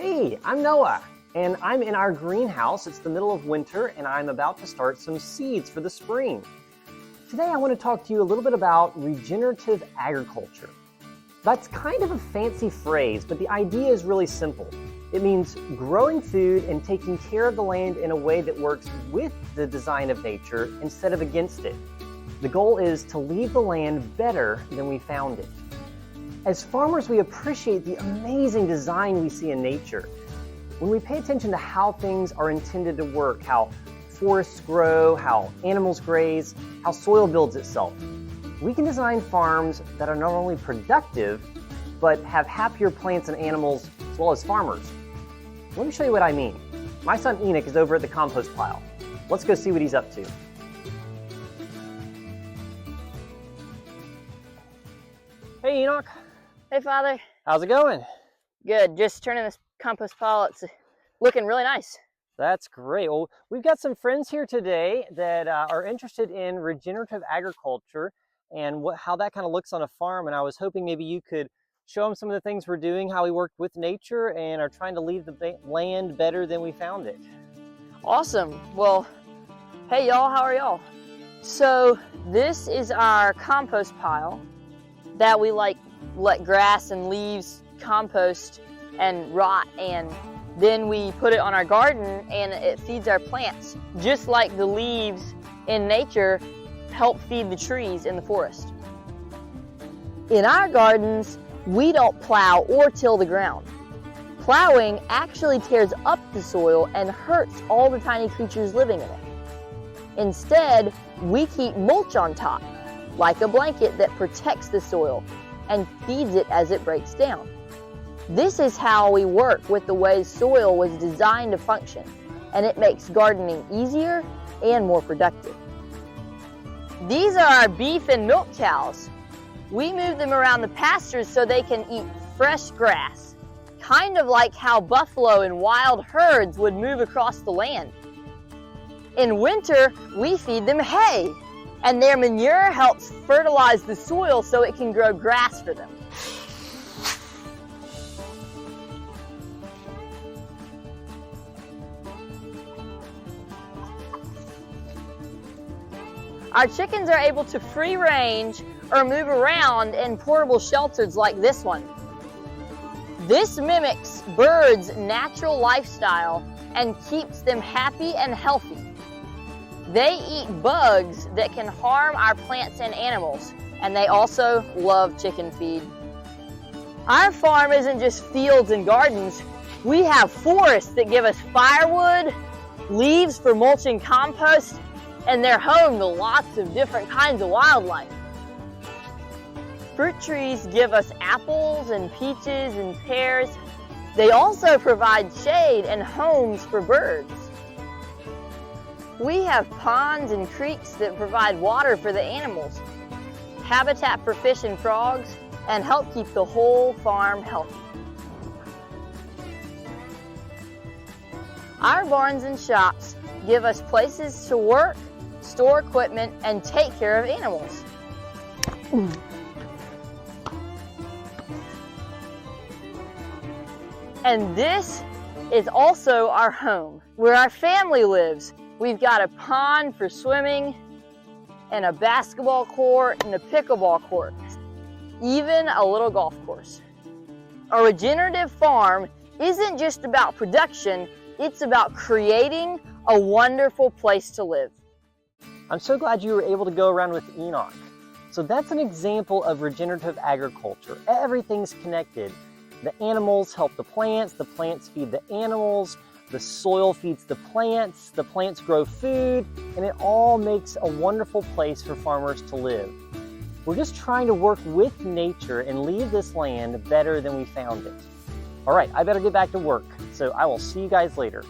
Hey, I'm Noah, and I'm in our greenhouse. It's the middle of winter, and I'm about to start some seeds for the spring. Today, I want to talk to you a little bit about regenerative agriculture. That's kind of a fancy phrase, but the idea is really simple. It means growing food and taking care of the land in a way that works with the design of nature instead of against it. The goal is to leave the land better than we found it. As farmers, we appreciate the amazing design we see in nature. When we pay attention to how things are intended to work, how forests grow, how animals graze, how soil builds itself, we can design farms that are not only productive, but have happier plants and animals as well as farmers. Let me show you what I mean. My son Enoch is over at the compost pile. Let's go see what he's up to. Hey Enoch. Hey, Father. How's it going? Good. Just turning this compost pile. It's looking really nice. That's great. Well, we've got some friends here today that are interested in regenerative agriculture and how that kind of looks on a farm. And I was hoping maybe you could show them some of the things we're doing, how we work with nature and are trying to leave the land better than we found it. Awesome. Well, hey, y'all. How are y'all? So this is our compost pile that we let grass and leaves compost and rot, and then we put it on our garden and it feeds our plants, just like the leaves in nature help feed the trees in the forest. In our gardens, we don't plow or till the ground. Plowing actually tears up the soil and hurts all the tiny creatures living in it. Instead, we keep mulch on top, like a blanket that protects the soil and feeds it as it breaks down. This is how we work with the way soil was designed to function, and it makes gardening easier and more productive. These are our beef and milk cows. We move them around the pastures so they can eat fresh grass, kind of like how buffalo and wild herds would move across the land. In winter, we feed them hay, and their manure helps fertilize the soil so it can grow grass for them. Our chickens are able to free range or move around in portable shelters like this one. This mimics birds' natural lifestyle and keeps them happy and healthy. They eat bugs that can harm our plants and animals, and they also love chicken feed. Our farm isn't just fields and gardens. We have forests that give us firewood, leaves for mulching compost, and they're home to lots of different kinds of wildlife. Fruit trees give us apples and peaches and pears. They also provide shade and homes for birds. We have ponds and creeks that provide water for the animals, habitat for fish and frogs, and help keep the whole farm healthy. Our barns and shops give us places to work, store equipment, and take care of animals. And this is also our home, where our family lives. We've got a pond for swimming, and a basketball court, and a pickleball court, even a little golf course. A regenerative farm isn't just about production, it's about creating a wonderful place to live. I'm so glad you were able to go around with Enoch. So that's an example of regenerative agriculture. Everything's connected. The animals help the plants feed the animals, the soil feeds the plants grow food, and it all makes a wonderful place for farmers to live. We're just trying to work with nature and leave this land better than we found it. All right, I better get back to work, so I will see you guys later.